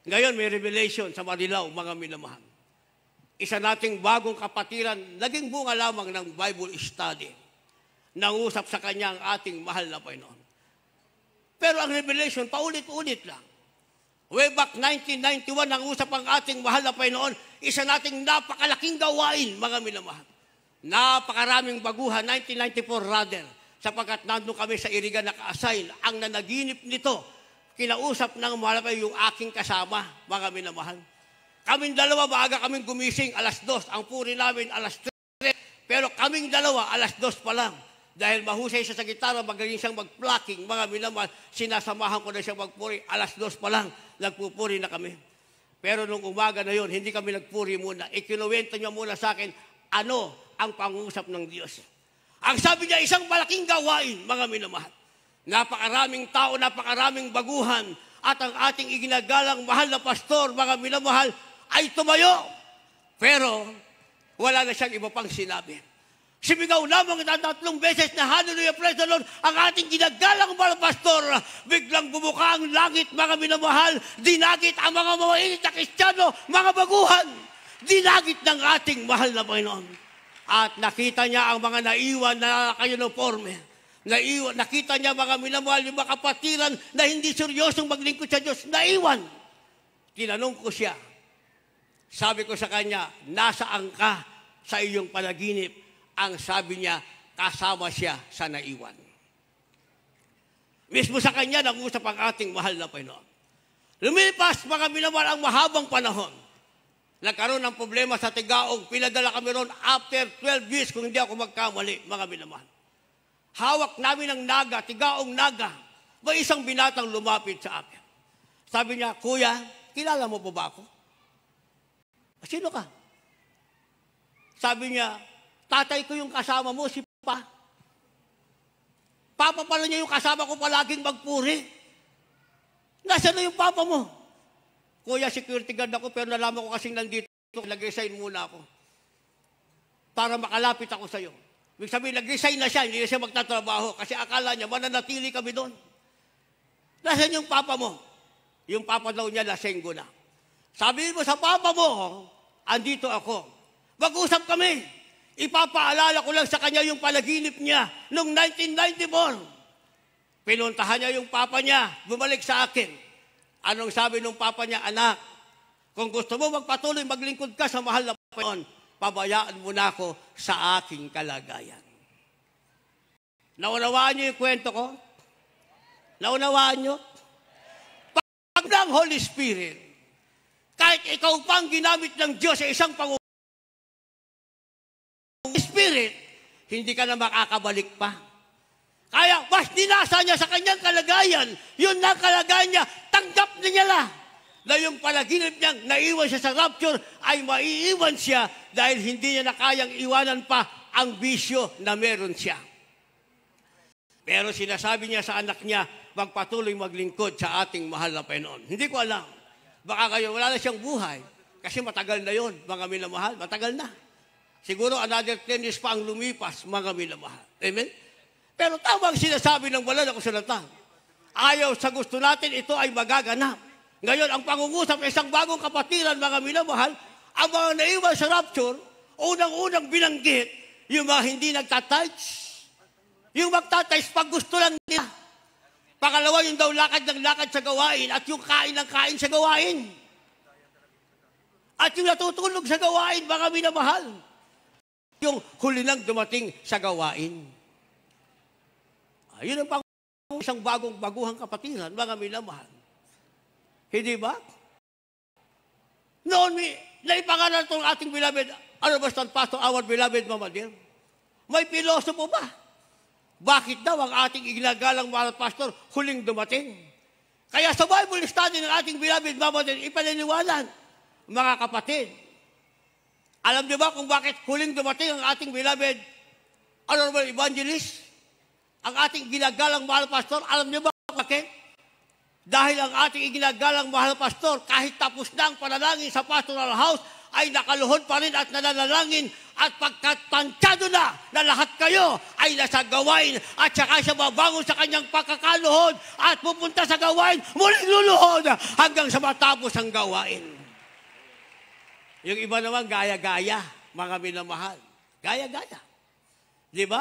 Ngayon may revelation sa Marilao, mga minamahal. Isa nating bagong kapatiran, naging bunga lamang ng Bible study. Nangusap sa kanya ang ating mahal na Panginoon. Pero ang revelation, paulit-ulit lang. Way back 1991, nangusap ang ating mahal na Panginoon, isa nating napakalaking gawain, mga minamahal. Napakaraming baguhan, 1994 rather, sapagkat nandun kami sa Irigan naka-assign. Ang nanaginip nito, kinausap ng mahal pa yung aking kasama, mga minamahal. Kaming dalawa, maaga kaming gumising, alas 2. Ang puri namin, alas 3. Pero kaming dalawa, alas 2 pa lang. Dahil mahusay siya sa gitara, magaling siyang mag-plucking, mga minamahal, sinasamahan ko na siya magpuri. Alas 2 pa lang, nagpupuri na kami. Pero nung umaga na yun, hindi kami nagpuri muna. Ikinuwento niya muna sa akin, ano ang pangusap ng Diyos. Ang sabi niya, isang malaking gawain, mga minamahal. Napakaraming tao, napakaraming baguhan, at ang ating iginagalang mahal na pastor, mga minamahal, ay tumayo. Pero wala na siyang iba pang sinabi. Simigaw lamang na 3 beses na hallelujah, praise the Lord, ang ating ginagalang mahal na pastor. Biglang bumuka ang langit, mga minamahal. Dinagit ang mga mainit na Kristiyano, mga baguhan. Dinagit ng ating mahal na Panginoon. At nakita niya ang mga naiwan na uniforme. Nakita niya mga minamahal, yung mga kapatiran na hindi seryosong maglingkod sa Diyos. Naiwan. Tinanong ko siya. Sabi ko sa kanya, nasaan ka sa iyong panaginip? Ang sabi niya, kasama siya sa naiwan. Mismo sa kanya, nangusap ang ating mahal na Panginoon. Lumipas, mga minamahal, ang mahabang panahon. Nagkaroon ng problema sa Tigaong. Pinadala kami ron after 12 years, kung hindi ako magkamali, mga minamahal. Hawak namin ang naga, Tigaong naga. May isang binatang lumapit sa akin. Sabi niya, Kuya, kilala mo po ba ako? Sino ka? Sabi niya, tatay ko yung kasama mo, si Papa. Papa pala niya yung kasama ko palaging magpuri. Nasaan na yung Papa mo? Kuya, security guard ako, pero nalaman ko kasing nandito, nag-resign muna ako. Para makalapit ako sa'yo. Ibig sabihin, nag-resign na siya, hindi na siya magtatrabaho, kasi akala niya, mananatili kami doon. Nasaan yung Papa mo? Yung Papa daw niya, lasenggo na. Sabi mo sa Papa mo, andito ako. Mag-usap kami. Ipapaalala ko lang sa kanya yung panaginip niya noong 1994. Pinuntahan niya yung Papa niya, bumalik sa akin. Anong sabi ng Papa niya? Anak, kung gusto mo magpatuloy, maglingkod ka sa mahal na Panginoon, pabayaan mo na ako sa aking kalagayan. Naunawaan niyo yung kwento ko? Naunawaan niyo? Pag ng Holy Spirit, kahit ikaw pang ginamit ng Diyos sa isang Holy Spirit, hindi ka na makakabalik pa. Kaya, mas dinasa niya sa kanyang kalagayan, yun na kalagayan niya, tanggap na niya na yung panaginip niyang naiwan siya sa rapture, ay maiiwan siya dahil hindi niya na kayang iwanan pa ang bisyo na meron siya. Pero sinasabi niya sa anak niya, magpatuloy maglingkod sa ating mahal na Panginoon. Hindi ko alam. Baka kayo, wala na siyang buhay. Kasi matagal na yon, mga minamahal. Matagal na. Siguro another 10 years pa ang lumipas, mga minamahal. Amen? Pero tama ang sinasabi ng wala na kasulatan. Ayaw sa gusto natin, ito ay magaganap. Ngayon, ang pangungusap ng isang bagong kapatiran, mga minamahal, ang mga naiwan sa rapture, unang-unang binanggit, yung mga hindi nagtatights. Yung magtatights pag gusto lang nila. Pangalawa, yung daw lakad ng lakad sa gawain at yung kain ng kain sa gawain. At yung natutulog sa gawain, mga minamahal. Yung huli lang dumating sa gawain. Yun ang isang baguhang kapatiran, mga minamahal. Hindi ba? Noon, naipangalan itong ating beloved, Pastor, our beloved Mama Dear. May pilosopo ba? Bakit daw ang ating iginagalang mahal pastor huling dumating? Kaya sa Bible study ng ating beloved Mama Dear, ipaniniwanan, mga kapatid, alam niyo ba kung bakit huling dumating ang ating beloved honorable evangelist? Ang ating ginagalang mahal pastor, alam niyo ba bakit? Dahil ang ating ginagalang mahal pastor, kahit tapos na ang panalangin sa pastoral house, ay nakaluhod pa rin at nananalangin at pagkatansyado na lahat kayo ay nasa gawain at saka siya babangon sa kanyang pagkakaluhod at pupunta sa gawain, muling luluhod hanggang sa matapos ang gawain. Yung iba naman, gaya-gaya, mga minamahal. Gaya-gaya. Di ba?